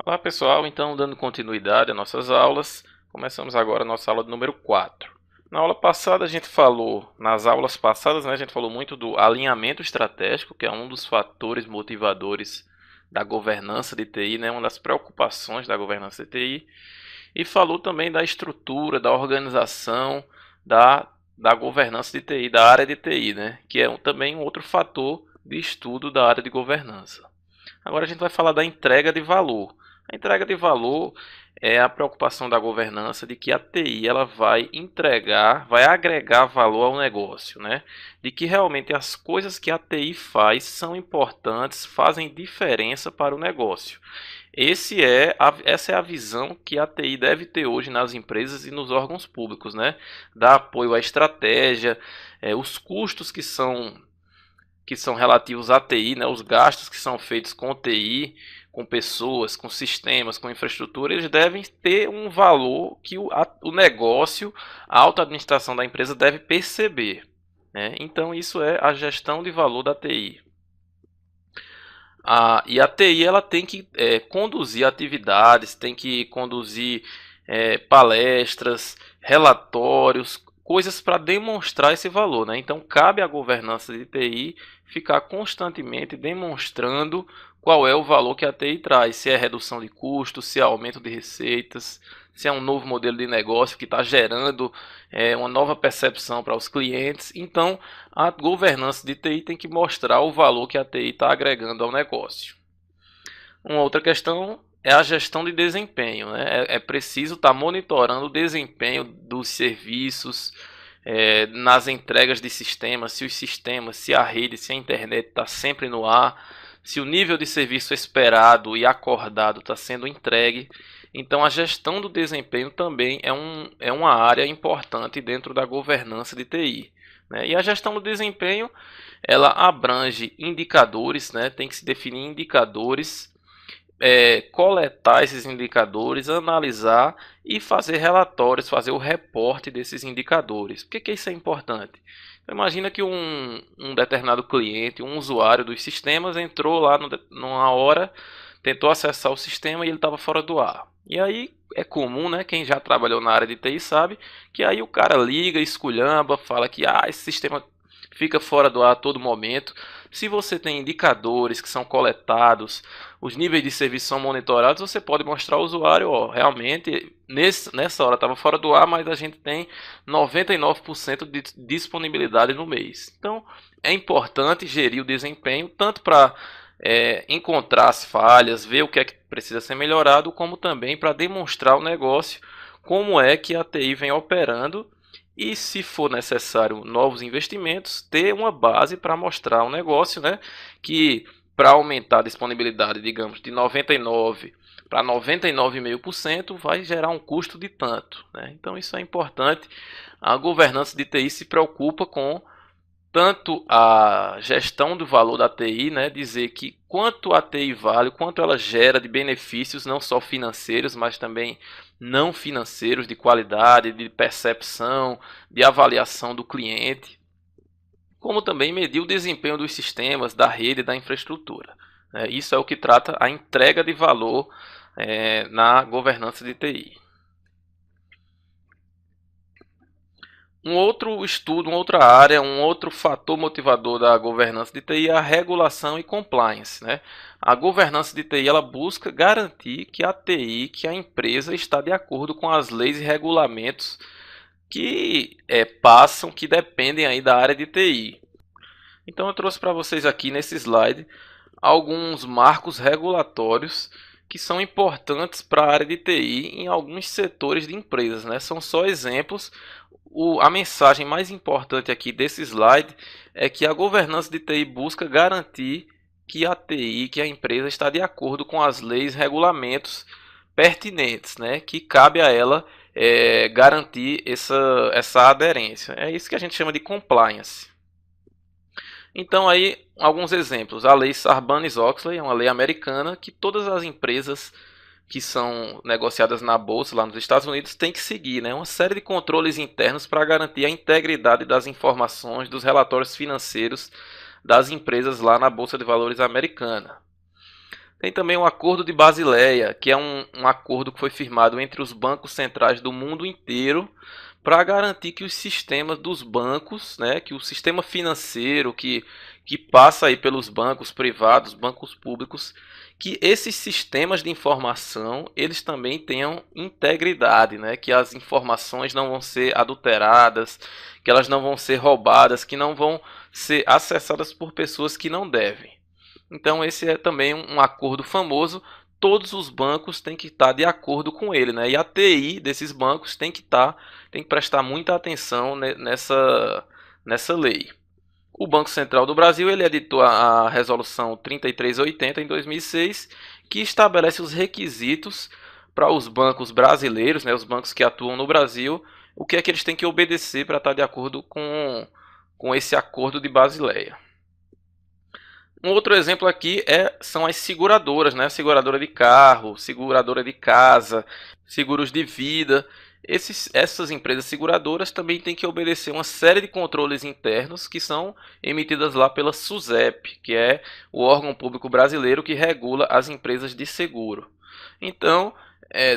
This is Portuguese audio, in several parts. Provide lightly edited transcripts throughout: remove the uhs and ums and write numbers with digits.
Olá pessoal, então dando continuidade às nossas aulas, começamos agora a nossa aula número 4. Na aula passada a gente falou, nas aulas passadas, a gente falou muito do alinhamento estratégico, que é um dos fatores motivadores da governança de TI, uma das preocupações da governança de TI, e falou também da estrutura, da organização da governança de TI, da área de TI, que é também um outro fator de estudo da área de governança. Agora a gente vai falar da entrega de valor. A entrega de valor é a preocupação da governança de que a TI ela vai entregar, vai agregar valor ao negócio, de que realmente as coisas que a TI faz são importantes, fazem diferença para o negócio. Essa é a visão que a TI deve ter hoje nas empresas e nos órgãos públicos, dar apoio à estratégia, os custos que são relativos à TI, os gastos que são feitos com TI, com pessoas, com sistemas, com infraestrutura, eles devem ter um valor que o negócio, a alta administração da empresa deve perceber. Então, isso é a gestão de valor da TI. E a TI ela tem que conduzir atividades, tem que conduzir palestras, relatórios, coisas para demonstrar esse valor. Então, cabe à governança de TI ficar constantemente demonstrando qual é o valor que a TI traz, se é redução de custos, se é aumento de receitas, se é um novo modelo de negócio que está gerando uma nova percepção para os clientes. Então, a governança de TI tem que mostrar o valor que a TI está agregando ao negócio. Uma outra questão é a gestão de desempenho. É preciso estar monitorando o desempenho dos serviços, nas entregas de sistemas, se a rede, se a internet está sempre no ar, se o nível de serviço esperado e acordado está sendo entregue. Então, a gestão do desempenho também é uma área importante dentro da governança de TI. E a gestão do desempenho ela abrange indicadores, tem que se definir indicadores, coletar esses indicadores, analisar e fazer relatórios, fazer o reporte desses indicadores. Por que isso é importante? Imagina que um determinado cliente, um usuário dos sistemas entrou lá numa hora, tentou acessar o sistema e ele estava fora do ar. E aí é comum, quem já trabalhou na área de TI sabe, que aí o cara liga, esculhamba, fala que esse sistema fica fora do ar a todo momento. Se você tem indicadores que são coletados, os níveis de serviço são monitorados, você pode mostrar ao usuário, realmente nessa hora estava fora do ar, mas a gente tem 99% de disponibilidade no mês. Então é importante gerir o desempenho, tanto para encontrar as falhas, ver o que é que precisa ser melhorado, como também para demonstrar ao negócio como é que a TI vem operando. E se for necessário novos investimentos, ter uma base para mostrar ao negócio, que para aumentar a disponibilidade, digamos, de 99% para 99,5% vai gerar um custo de tanto. Então isso é importante. A governança de TI se preocupa com tanto a gestão do valor da TI, dizer que quanto a TI vale, quanto ela gera de benefícios, não só financeiros, mas também não financeiros, de qualidade, de percepção, de avaliação do cliente, como também medir o desempenho dos sistemas, da rede e da infraestrutura. Isso é o que trata a entrega de valor na governança de TI. Um outro estudo, uma outra área, um outro fator motivador da governança de TI é a regulação e compliance. A governança de TI ela busca garantir que a TI, que a empresa está de acordo com as leis e regulamentos que passam, que dependem aí da área de TI. Então eu trouxe para vocês aqui nesse slide alguns marcos regulatórios que são importantes para a área de TI em alguns setores de empresas. São só exemplos. A mensagem mais importante aqui desse slide é que a governança de TI busca garantir que a TI, que a empresa está de acordo com as leis e regulamentos pertinentes, que cabe a ela garantir essa aderência. É isso que a gente chama de compliance. Então aí alguns exemplos. A lei Sarbanes-Oxley é uma lei americana que todas as empresas que são negociadas na bolsa lá nos Estados Unidos têm que seguir, né? Uma série de controles internos para garantir a integridade das informações dos relatórios financeiros das empresas lá na Bolsa de Valores americana. Tem também o Acordo de Basileia, que é um acordo que foi firmado entre os bancos centrais do mundo inteiro para garantir que os sistemas dos bancos, né, que o sistema financeiro que passa aí pelos bancos privados, bancos públicos, que esses sistemas de informação eles também tenham integridade, né, que as informações não vão ser adulteradas, que elas não vão ser roubadas, que não vão ser acessadas por pessoas que não devem. Então esse é também um acordo famoso. Todos os bancos têm que estar de acordo com ele, né? E a TI desses bancos tem que prestar muita atenção nessa lei. O Banco Central do Brasil ele editou a resolução 3380 em 2006, que estabelece os requisitos para os bancos brasileiros, né, os bancos que atuam no Brasil, o que é que eles têm que obedecer para estar de acordo com esse acordo de Basileia. Um outro exemplo aqui são as seguradoras, né? Seguradora de carro, seguradora de casa, seguros de vida. Essas empresas seguradoras também têm que obedecer uma série de controles internos que são emitidas lá pela SUSEP, que é o órgão público brasileiro que regula as empresas de seguro. Então,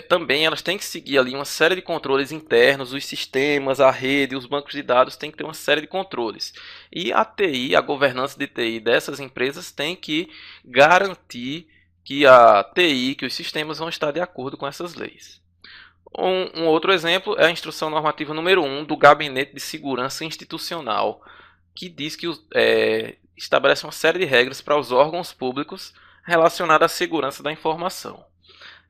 também elas têm que seguir ali uma série de controles internos, os sistemas, a rede, os bancos de dados têm que ter uma série de controles. E a TI, a governança de TI dessas empresas tem que garantir que a TI, que os sistemas vão estar de acordo com essas leis. Um outro exemplo é a instrução normativa número 1 do Gabinete de Segurança Institucional, que diz que estabelece uma série de regras para os órgãos públicos relacionadas à segurança da informação.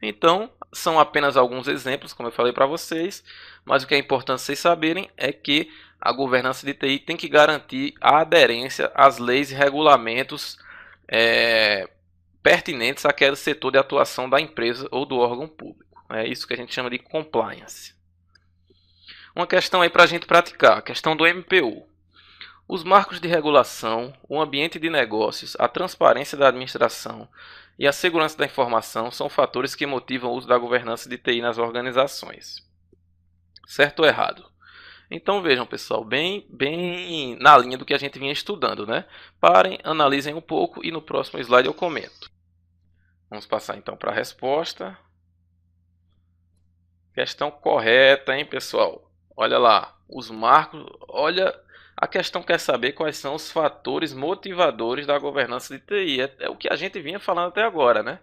Então, são apenas alguns exemplos, como eu falei para vocês, mas o que é importante vocês saberem é que a governança de TI tem que garantir a aderência às leis e regulamentos pertinentes àquele setor de atuação da empresa ou do órgão público. É isso que a gente chama de compliance. Uma questão aí para a gente praticar, a questão do MPU. Os marcos de regulação, o ambiente de negócios, a transparência da administração e a segurança da informação são fatores que motivam o uso da governança de TI nas organizações. Certo ou errado? Então vejam, pessoal, bem na linha do que a gente vinha estudando, né? Parem, analisem um pouco e no próximo slide eu comento. Vamos passar então para a resposta. Questão correta, hein, pessoal? Olha lá, os marcos, olha, a questão quer saber quais são os fatores motivadores da governança de TI. É o que a gente vinha falando até agora, né?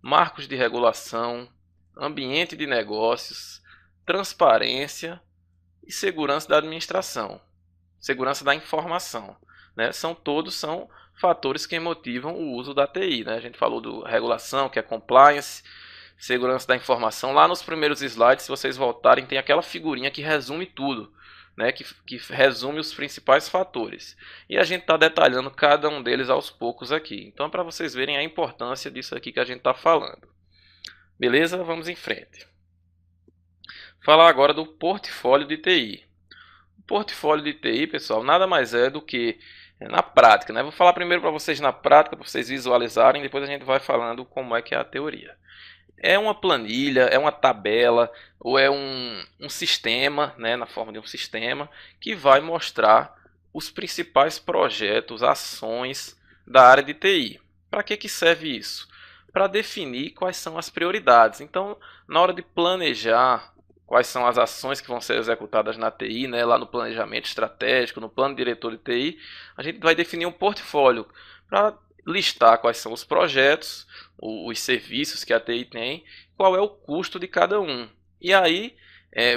Marcos de regulação, ambiente de negócios, transparência e segurança da administração, segurança da informação, né? Todos são fatores que motivam o uso da TI, né? A gente falou do regulação, que é compliance, segurança da informação. Lá nos primeiros slides, se vocês voltarem, tem aquela figurinha que resume tudo, né? Que resume os principais fatores. E a gente está detalhando cada um deles aos poucos aqui. Então, para vocês verem a importância disso aqui que a gente está falando. Beleza? Vamos em frente. Falar agora do portfólio de TI. O portfólio de TI, pessoal, nada mais é do que na prática, né? Vou falar primeiro para vocês na prática, para vocês visualizarem, depois a gente vai falando como é que é a teoria. É uma planilha, é uma tabela, ou é um sistema, né, na forma de um sistema, que vai mostrar os principais projetos, ações da área de TI. Para que serve isso? Para definir quais são as prioridades. Então, na hora de planejar quais são as ações que vão ser executadas na TI, né, lá no planejamento estratégico, no plano diretor de TI, a gente vai definir um portfólio para listar quais são os projetos, os serviços que a TI tem, qual é o custo de cada um. E aí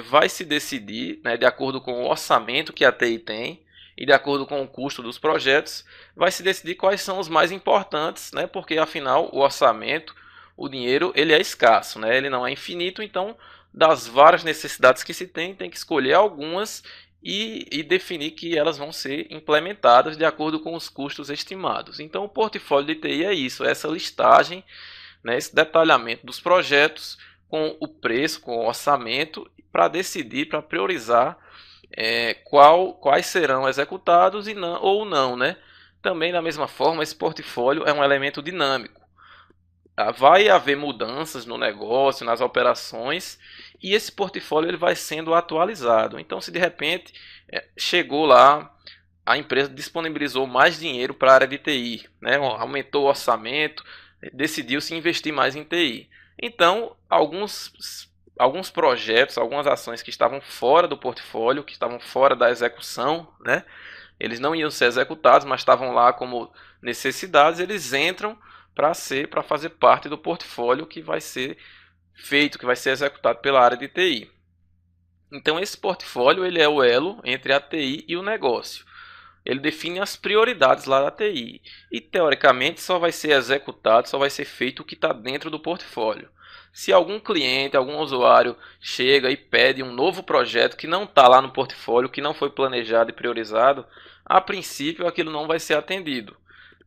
vai se decidir, né, de acordo com o orçamento que a TI tem e de acordo com o custo dos projetos, vai se decidir quais são os mais importantes, né, porque afinal o orçamento, o dinheiro, ele é escasso, né, ele não é infinito, então das várias necessidades que se tem que escolher algumas e definir que elas vão ser implementadas de acordo com os custos estimados. Então o portfólio de TI é isso, essa listagem, né, esse detalhamento dos projetos com o preço, com o orçamento, para decidir, para priorizar quais serão executados ou não, né? Também da mesma forma, esse portfólio é um elemento dinâmico. Vai haver mudanças no negócio, nas operações, e esse portfólio ele vai sendo atualizado. Então, se de repente chegou lá, a empresa disponibilizou mais dinheiro para a área de TI, né? Aumentou o orçamento, decidiu se investir mais em TI. Então, alguns projetos, algumas ações que estavam fora do portfólio, que estavam fora da execução, né? Eles não iam ser executados, mas estavam lá como necessidades, eles entram para fazer parte do portfólio que vai ser feito, que vai ser executado pela área de TI. Então esse portfólio ele é o elo entre a TI e o negócio. Ele define as prioridades lá da TI e teoricamente só vai ser executado, só vai ser feito o que está dentro do portfólio. Se algum cliente, algum usuário chega e pede um novo projeto que não está lá no portfólio, que não foi planejado e priorizado, a princípio aquilo não vai ser atendido.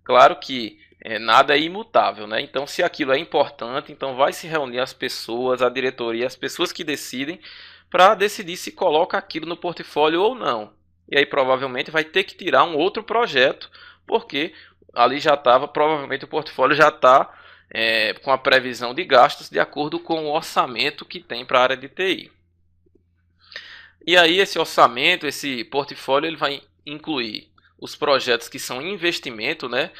Claro que nada é imutável, né? Então, se aquilo é importante, então vai se reunir as pessoas, a diretoria, as pessoas que decidem, para decidir se coloca aquilo no portfólio ou não. E aí provavelmente vai ter que tirar um outro projeto, porque ali já estava, provavelmente o portfólio já está com a previsão de gastos de acordo com o orçamento que tem para a área de TI. E aí esse orçamento, esse portfólio, ele vai incluir os projetos que são investimento, né?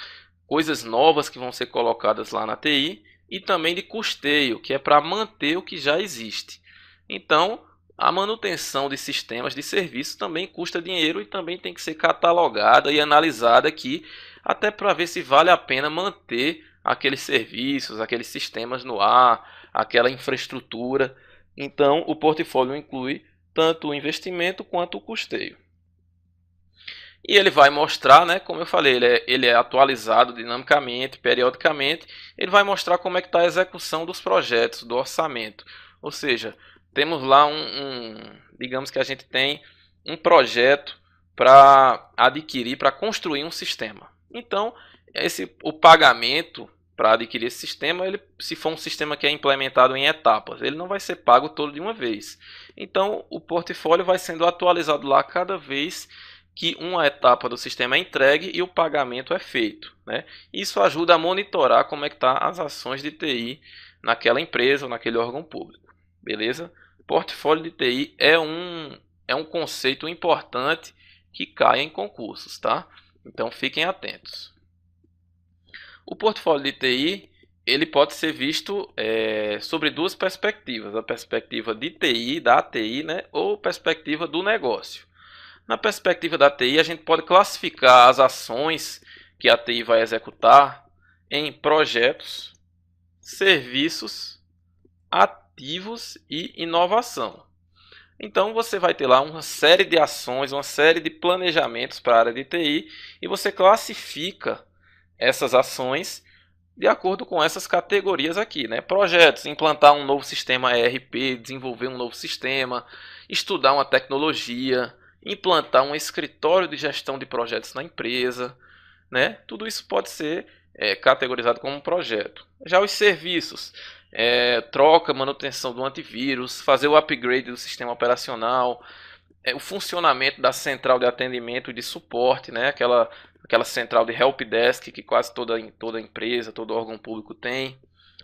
Coisas novas que vão ser colocadas lá na TI e também de custeio, que é para manter o que já existe. Então, a manutenção de sistemas de serviço também custa dinheiro e também tem que ser catalogada e analisada aqui, até para ver se vale a pena manter aqueles serviços, aqueles sistemas no ar, aquela infraestrutura. Então, o portfólio inclui tanto o investimento quanto o custeio. E ele vai mostrar, né, como eu falei, ele é atualizado dinamicamente, periodicamente. Ele vai mostrar como é que está a execução dos projetos, do orçamento. Ou seja, temos lá digamos que a gente tem um projeto para adquirir, para construir um sistema. Então, o pagamento para adquirir esse sistema, se for um sistema que é implementado em etapas, ele não vai ser pago todo de uma vez. Então, o portfólio vai sendo atualizado lá cada vez que uma etapa do sistema é entregue e o pagamento é feito, né? Isso ajuda a monitorar como é que tá as ações de TI naquela empresa ou naquele órgão público, beleza? Portfólio de TI é um conceito importante que cai em concursos, tá? Então fiquem atentos. O portfólio de TI ele pode ser visto sobre duas perspectivas, a perspectiva de TI, da TI, né, ou perspectiva do negócio. Na perspectiva da TI, a gente pode classificar as ações que a TI vai executar em projetos, serviços, ativos e inovação. Então você vai ter lá uma série de ações, uma série de planejamentos para a área de TI e você classifica essas ações de acordo com essas categorias aqui, né? Projetos, implantar um novo sistema ERP, desenvolver um novo sistema, estudar uma tecnologia, implantar um escritório de gestão de projetos na empresa, né? Tudo isso pode ser categorizado como um projeto. Já os serviços, troca, manutenção do antivírus, fazer o upgrade do sistema operacional, o funcionamento da central de atendimento e de suporte, né? Aquela central de helpdesk que quase toda empresa, todo órgão público tem.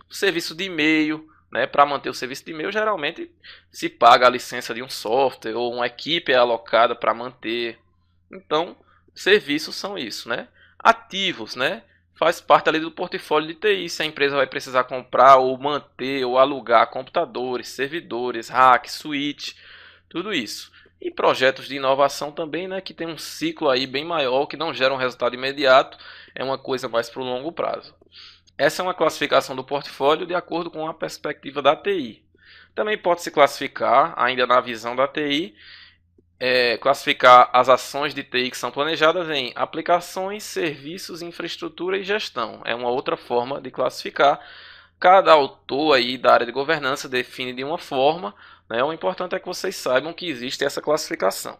O serviço de e-mail, né? Para manter o serviço de e-mail, geralmente se paga a licença de um software ou uma equipe é alocada para manter. Então, serviços são isso, né? Ativos, né? Faz parte ali do portfólio de TI, se a empresa vai precisar comprar ou manter ou alugar computadores, servidores, rack, switch, tudo isso. E projetos de inovação também, né, que tem um ciclo aí bem maior, que não gera um resultado imediato, é uma coisa mais para o longo prazo. Essa é uma classificação do portfólio de acordo com a perspectiva da TI. Também pode se classificar, ainda na visão da TI, classificar as ações de TI que são planejadas em aplicações, serviços, infraestrutura e gestão. É uma outra forma de classificar. Cada autor aí da área de governança define de uma forma, né? O importante é que vocês saibam que existe essa classificação.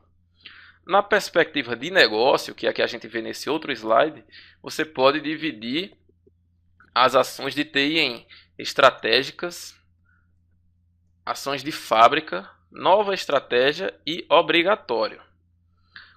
Na perspectiva de negócio, que é a que a gente vê nesse outro slide, você pode dividir as ações de TI em estratégicas, ações de fábrica, nova estratégia e obrigatório.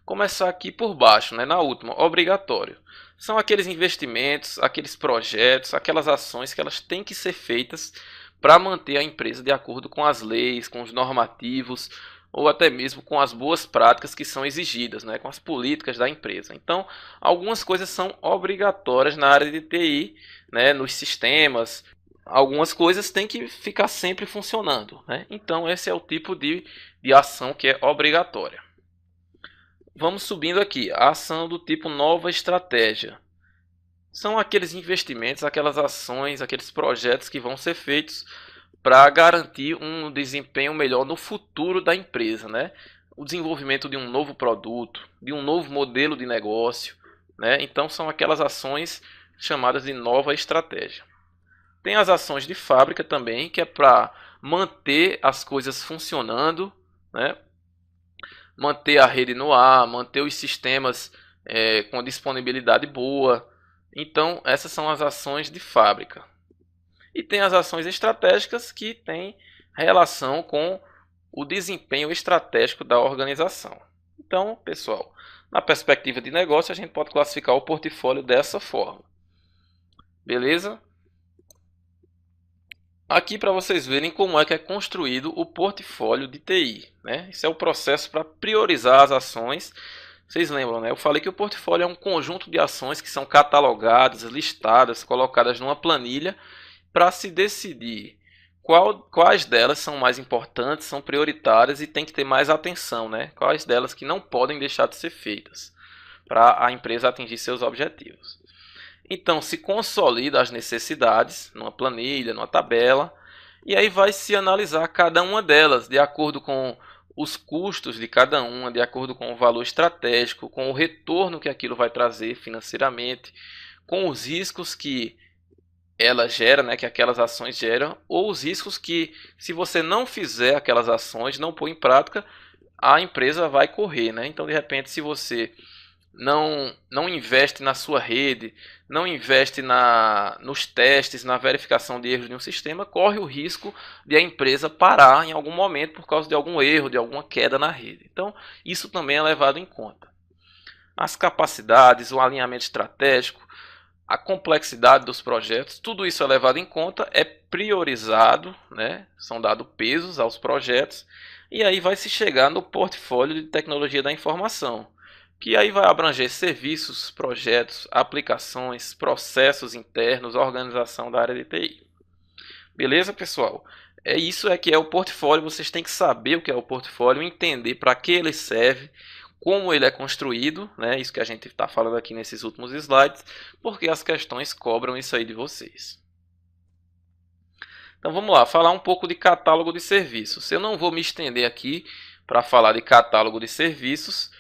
Começar aqui por baixo, né, na última, obrigatório. São aqueles investimentos, aqueles projetos, aquelas ações que elas têm que ser feitas para manter a empresa de acordo com as leis, com os normativos ou até mesmo com as boas práticas que são exigidas, né, com as políticas da empresa. Então, algumas coisas são obrigatórias na área de TI, né, nos sistemas. Algumas coisas têm que ficar sempre funcionando, né? Então, esse é o tipo de ação que é obrigatória. Vamos subindo aqui. A ação do tipo nova estratégia. São aqueles investimentos, aquelas ações, aqueles projetos que vão ser feitos para garantir um desempenho melhor no futuro da empresa, né? O desenvolvimento de um novo produto, de um novo modelo de negócio, né? Então são aquelas ações chamadas de nova estratégia. Tem as ações de fábrica também, que é para manter as coisas funcionando, né? Manter a rede no ar, manter os sistemas com disponibilidade boa. Então, essas são as ações de fábrica. E tem as ações estratégicas que têm relação com o desempenho estratégico da organização. Então, pessoal, na perspectiva de negócio, a gente pode classificar o portfólio dessa forma. Beleza? Aqui para vocês verem como é que é construído o portfólio de TI, né? Esse é o processo para priorizar as ações. Vocês lembram, né? Eu falei que o portfólio é um conjunto de ações que são catalogadas, listadas, colocadas numa planilha para se decidir quais delas são mais importantes, são prioritárias e tem que ter mais atenção, né? Quais delas que não podem deixar de ser feitas para a empresa atingir seus objetivos. Então se consolida as necessidades numa planilha, numa tabela, e aí vai se analisar cada uma delas de acordo com os custos de cada uma, de acordo com o valor estratégico, com o retorno que aquilo vai trazer financeiramente, com os riscos que ela gera, né, que aquelas ações geram, ou os riscos que, se você não fizer aquelas ações, não pôr em prática, a empresa vai correr, né? Então, de repente, se você não investe na sua rede, não investe nos testes, na verificação de erros de um sistema, corre o risco de a empresa parar em algum momento por causa de algum erro, de alguma queda na rede. Então, isso também é levado em conta. As capacidades, o alinhamento estratégico, a complexidade dos projetos, tudo isso é levado em conta, é priorizado, né? São dados pesos aos projetos, e aí vai se chegar no portfólio de tecnologia da informação, que aí vai abranger serviços, projetos, aplicações, processos internos, organização da área de TI. Beleza, pessoal? Isso que é o portfólio, vocês têm que saber o que é o portfólio, entender para que ele serve, como ele é construído, né? Isso que a gente está falando aqui nesses últimos slides, porque as questões cobram isso aí de vocês. Então vamos lá, falar um pouco de catálogo de serviços. Eu não vou me estender aqui para falar de catálogo de serviços,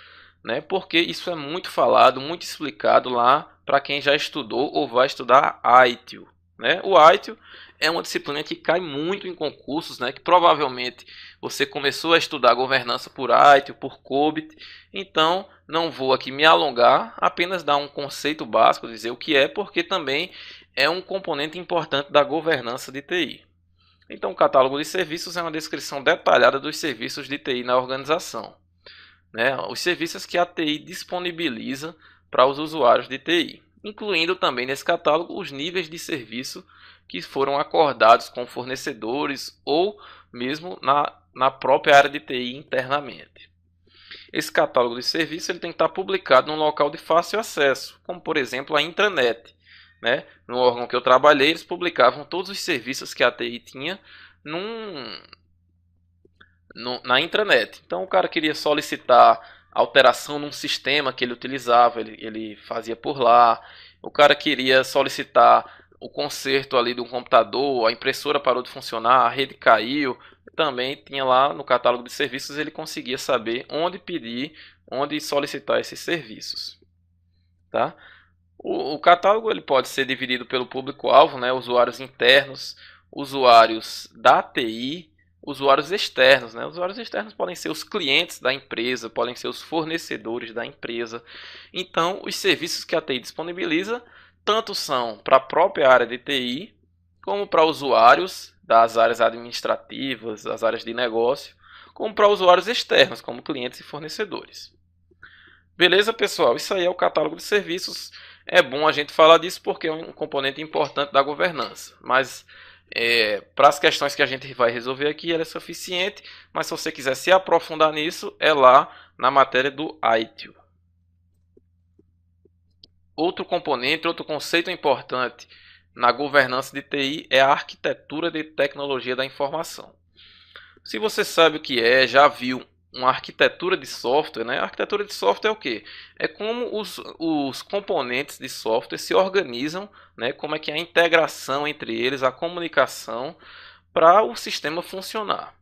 né? Porque isso é muito falado, muito explicado lá para quem já estudou ou vai estudar ITIL, né? O ITIL é uma disciplina que cai muito em concursos, né? Que provavelmente você começou a estudar governança por ITIL, por COBIT, então não vou aqui me alongar, apenas dar um conceito básico, dizer o que é, porque também é um componente importante da governança de TI. Então, o catálogo de serviços é uma descrição detalhada dos serviços de TI na organização, né? Os serviços que a TI disponibiliza para os usuários de TI, incluindo também nesse catálogo os níveis de serviço que foram acordados com fornecedores ou mesmo na própria área de TI internamente. Esse catálogo de serviços ele tem que estar publicado num local de fácil acesso, como por exemplo a intranet, né? No órgão que eu trabalhei, eles publicavam todos os serviços que a TI tinha na intranet. Então o cara queria solicitar alteração num sistema que ele utilizava, ele fazia por lá. O cara queria solicitar o conserto ali de um computador, a impressora parou de funcionar, a rede caiu. Também tinha lá no catálogo de serviços, ele conseguia saber onde pedir, onde solicitar esses serviços. Tá? O catálogo ele pode ser dividido pelo público-alvo, né? Usuários internos, usuários da TI, usuários externos, né? Usuários externos podem ser os clientes da empresa, podem ser os fornecedores da empresa. Então, os serviços que a TI disponibiliza tanto são para a própria área de TI, como para usuários das áreas administrativas, das áreas de negócio, como para usuários externos, como clientes e fornecedores. Beleza, pessoal? Isso aí é o catálogo de serviços. É bom a gente falar disso porque é um componente importante da governança. Mas para as questões que a gente vai resolver aqui, ela é suficiente. Mas se você quiser se aprofundar nisso, é lá na matéria do ITIL. Outro componente, outro conceito importante na governança de TI é a arquitetura de tecnologia da informação. Se você sabe o que é, já viu uma arquitetura de software, né? A arquitetura de software é o quê? É como os componentes de software se organizam, né? Como é que é a integração entre eles, a comunicação para o sistema funcionar.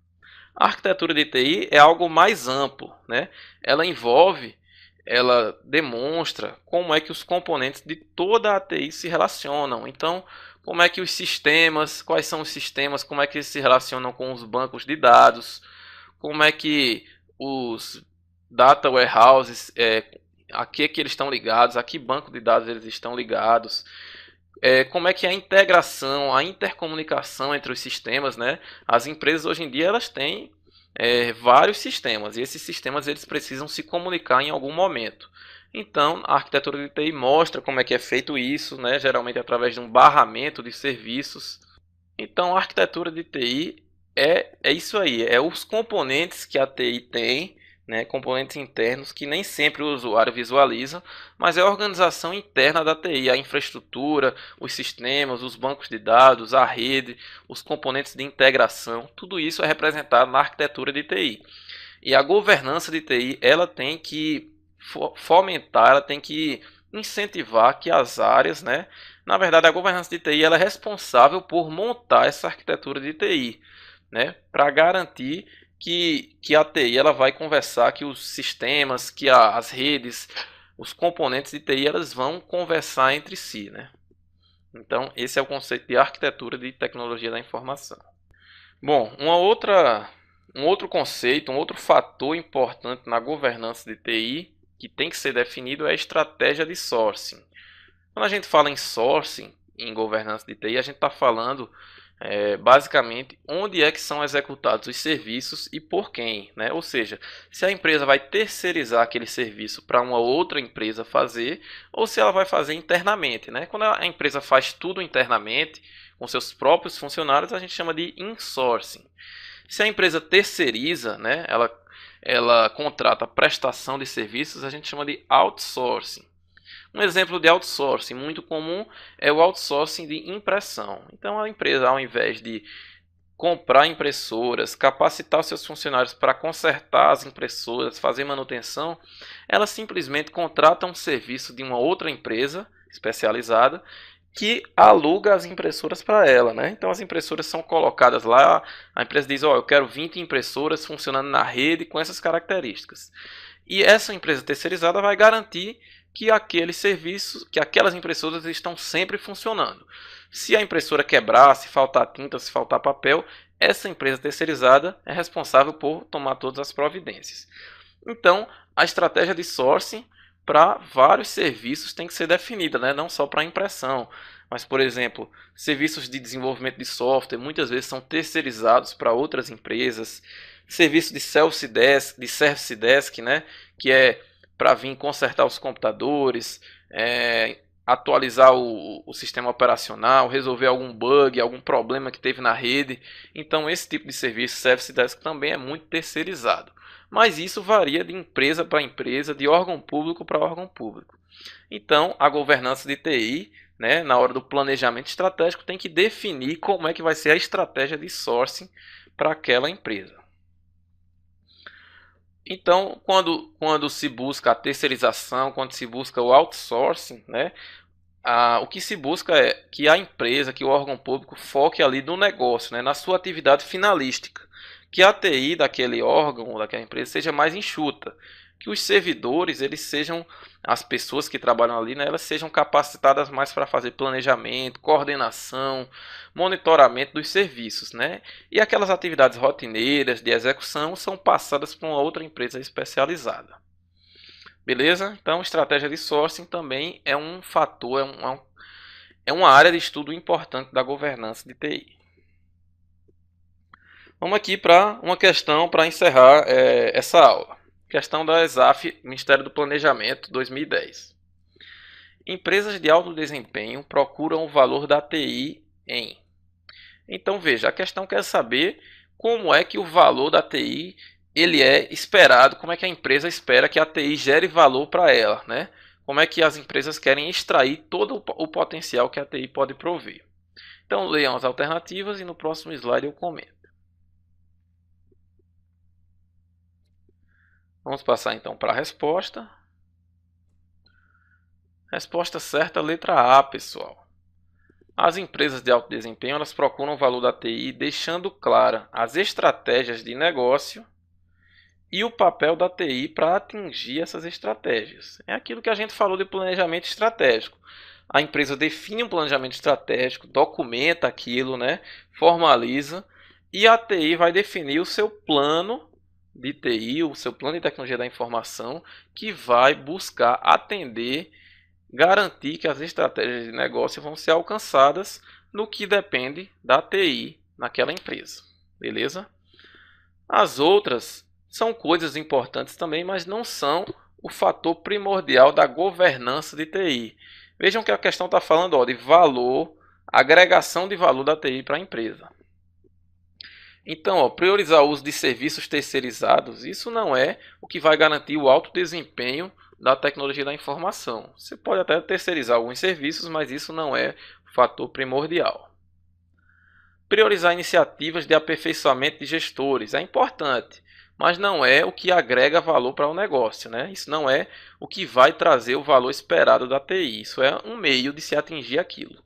A arquitetura de TI é algo mais amplo, né? Ela envolve, ela demonstra como é que os componentes de toda a TI se relacionam. Então, como é que os sistemas, quais são os sistemas, como é que eles se relacionam com os bancos de dados, como é que os data warehouses, a que eles estão ligados, a que banco de dados eles estão ligados, como é que é a integração, a intercomunicação entre os sistemas, né? As empresas hoje em dia elas têm vários sistemas e esses sistemas eles precisam se comunicar em algum momento. Então, a arquitetura de TI mostra como é que é feito isso, né? Geralmente através de um barramento de serviços. Então, a arquitetura de TI é isso aí, é os componentes que a TI tem, né, componentes internos que nem sempre o usuário visualiza, mas é a organização interna da TI, a infraestrutura, os sistemas, os bancos de dados, a rede, os componentes de integração, tudo isso é representado na arquitetura de TI. E a governança de TI, ela tem que fomentar, ela tem que incentivar que as áreas, né? Na verdade, a governança de TI ela é responsável por montar essa arquitetura de TI, né? Para garantir que a TI ela vai conversar, que os sistemas, que as redes, os componentes de TI elas vão conversar entre si, né? Então, esse é o conceito de arquitetura de tecnologia da informação. Bom, um outro conceito, um outro fator importante na governança de TI que tem que ser definido é a estratégia de sourcing. Quando a gente fala em sourcing, em governança de TI, a gente está falando basicamente onde é que são executados os serviços e por quem, né? Ou seja, se a empresa vai terceirizar aquele serviço para uma outra empresa fazer ou se ela vai fazer internamente, né? Quando a empresa faz tudo internamente com seus próprios funcionários, a gente chama de insourcing. Se a empresa terceiriza, né? Ela contrata prestação de serviços, a gente chama de outsourcing. Um exemplo de outsourcing muito comum é o outsourcing de impressão. Então a empresa, ao invés de comprar impressoras, capacitar seus funcionários para consertar as impressoras, fazer manutenção, ela simplesmente contrata um serviço de uma outra empresa especializada que aluga as impressoras para ela, né? Então as impressoras são colocadas lá, a empresa diz, eu quero 20 impressoras funcionando na rede com essas características. E essa empresa terceirizada vai garantir que aquele serviço, que aquelas impressoras estão sempre funcionando. Se a impressora quebrar, se faltar tinta, se faltar papel, essa empresa terceirizada é responsável por tomar todas as providências. Então, a estratégia de sourcing para vários serviços tem que ser definida, né? Não só para impressão, mas, por exemplo, serviços de desenvolvimento de software muitas vezes são terceirizados para outras empresas. Serviço de service desk, né? Que é para vir consertar os computadores, atualizar o sistema operacional, resolver algum bug, algum problema que teve na rede. Então, esse tipo de serviço, Service Desk, também é muito terceirizado. Mas isso varia de empresa para empresa, de órgão público para órgão público. Então, a governança de TI, né, na hora do planejamento estratégico, tem que definir como é que vai ser a estratégia de sourcing para aquela empresa. Então, quando se busca a terceirização, quando se busca o outsourcing, né, o que se busca é que a empresa, que o órgão público foque ali no negócio, né, na sua atividade finalística, que a TI daquele órgão ou daquela empresa seja mais enxuta, que os servidores eles sejam as pessoas que trabalham ali, né, elas sejam capacitadas mais para fazer planejamento, coordenação, monitoramento dos serviços, né, e aquelas atividades rotineiras de execução são passadas para uma outra empresa especializada. Beleza? Então, estratégia de sourcing também é um fator, é uma área de estudo importante da governança de TI. Vamos aqui para uma questão para encerrar essa aula. Questão da ESAF, Ministério do Planejamento, 2010. Empresas de alto desempenho procuram o valor da TI em... Então veja, a questão quer saber como é que o valor da TI ele é esperado, como é que a empresa espera que a TI gere valor para ela, né? Como é que as empresas querem extrair todo o potencial que a TI pode prover. Então leiam as alternativas e no próximo slide eu comento. Vamos passar então para a resposta. Resposta certa, letra A, pessoal. As empresas de alto desempenho elas procuram o valor da TI deixando clara as estratégias de negócio e o papel da TI para atingir essas estratégias. É aquilo que a gente falou de planejamento estratégico. A empresa define um planejamento estratégico, documenta aquilo, né, formaliza, e a TI vai definir o seu plano de TI, o seu plano de tecnologia da informação, que vai buscar atender, garantir que as estratégias de negócio vão ser alcançadas no que depende da TI naquela empresa. Beleza? As outras são coisas importantes também, mas não são o fator primordial da governança de TI. Vejam que a questão está falando de valor, agregação de valor da TI para a empresa. Então, priorizar o uso de serviços terceirizados, isso não é o que vai garantir o alto desempenho da tecnologia da informação. Você pode até terceirizar alguns serviços, mas isso não é o fator primordial. Priorizar iniciativas de aperfeiçoamento de gestores é importante, mas não é o que agrega valor para o negócio, né? Isso não é o que vai trazer o valor esperado da TI. Isso é um meio de se atingir aquilo.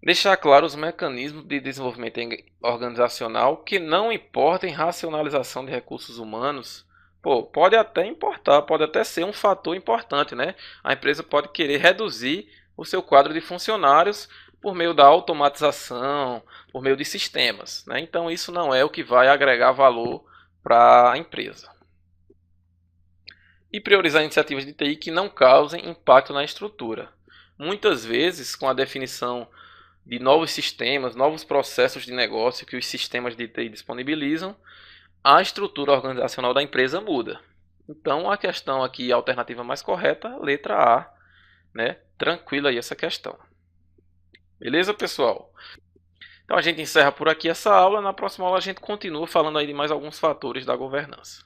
Deixar claro os mecanismos de desenvolvimento organizacional que não importem racionalização de recursos humanos. Pode até importar, pode até ser um fator importante, né? A empresa pode querer reduzir o seu quadro de funcionários por meio da automatização, por meio de sistemas, né? Então isso não é o que vai agregar valor para a empresa. E priorizar iniciativas de TI que não causem impacto na estrutura. Muitas vezes, com a definição de novos sistemas, novos processos de negócio que os sistemas de TI disponibilizam, a estrutura organizacional da empresa muda. Então a questão aqui, a alternativa mais correta, letra A, né? Tranquila aí essa questão. Beleza, pessoal? Então a gente encerra por aqui essa aula. Na próxima aula a gente continua falando aí de mais alguns fatores da governança.